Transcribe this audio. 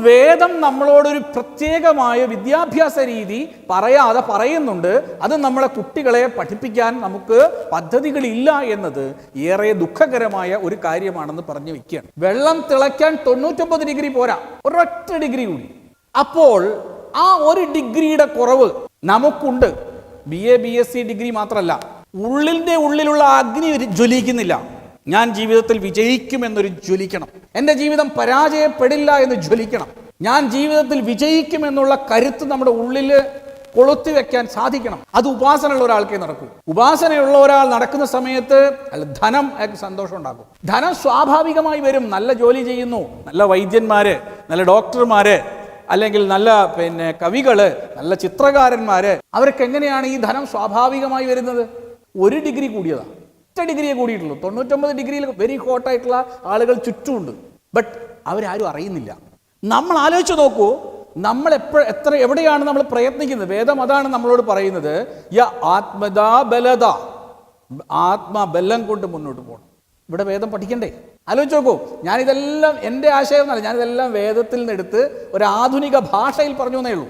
വേദം നമ്മളോടൊരു പ്രത്യേകമായ വിദ്യാഭ്യാസ രീതി പറയാതെ പറയുന്നുണ്ട്. അത് നമ്മളെ കുട്ടികളെ പഠിപ്പിക്കാൻ നമുക്ക് പദ്ധതികളില്ല എന്നത് ഏറെ ദുഃഖകരമായ ഒരു കാര്യമാണെന്ന് പറഞ്ഞു വയ്ക്കുകയാണ്. വെള്ളം തിളയ്ക്കാൻ 99 ഡിഗ്രി പോരാ, ഒരൊറ്റ ഡിഗ്രി കൂടി. അപ്പോൾ ആ ഒരു ഡിഗ്രിയുടെ കുറവ് നമുക്കുണ്ട്. BA-BSc ഡിഗ്രി മാത്രമല്ല, ഉള്ളിലുള്ള അഗ്നി ജ്വലിക്കുന്നില്ല. ഞാൻ ജീവിതത്തിൽ വിജയിക്കുമെന്നൊരു ജ്വലിക്കണം, എൻ്റെ ജീവിതം പരാജയപ്പെടില്ല എന്ന് ജ്വലിക്കണം, ഞാൻ ജീവിതത്തിൽ വിജയിക്കുമെന്നുള്ള കരുത്ത് നമ്മുടെ ഉള്ളിൽ കൊളുത്തി വെക്കാൻ സാധിക്കണം. അത് ഉപാസനയുള്ള ഒരാൾക്കേ നടക്കൂ. ഉപാസനയുള്ള ഒരാൾ നടക്കുന്ന സമയത്ത് ധനം അയാൾക്ക് സന്തോഷം ഉണ്ടാക്കും. ധനം സ്വാഭാവികമായി വരും. നല്ല ജോലി ചെയ്യുന്നു, നല്ല വൈദ്യന്മാര്, നല്ല ഡോക്ടർമാര്, അല്ലെങ്കിൽ നല്ല കവികള്, നല്ല ചിത്രകാരന്മാര്, അവർക്ക് എങ്ങനെയാണ് ഈ ധനം സ്വാഭാവികമായി വരുന്നത്? ഒരു ഡിഗ്രി കൂടിയതാണ്, ഒറ്റ ഡിഗ്രിയെ കൂടിയിട്ടുള്ളൂ. 99 ഡിഗ്രിയിൽ വെരി ഹോട്ടായിട്ടുള്ള ആളുകൾ ചുറ്റുമുണ്ട്. ബട്ട് അവരാരും അറിയുന്നില്ല. നമ്മൾ ആലോചിച്ച് നോക്കൂ, നമ്മൾ എവിടെയാണ് നമ്മൾ പ്രയത്നിക്കുന്നത്? വേദം അതാണ് നമ്മളോട് പറയുന്നത്, ആത്മദാ ബലദ, ആത്മബലം കൊണ്ട് മുന്നോട്ട് പോകണം. ഇവിടെ വേദം പഠിക്കണ്ടേ? ആലോചിച്ച് നോക്കൂ. ഞാനിതെല്ലാം എൻ്റെ ആശയം എന്നല്ല, ഞാനിതെല്ലാം വേദത്തിൽ നിന്നെടുത്ത് ഒരു ആധുനിക ഭാഷയിൽ പറഞ്ഞു എന്നേ ഉള്ളൂ.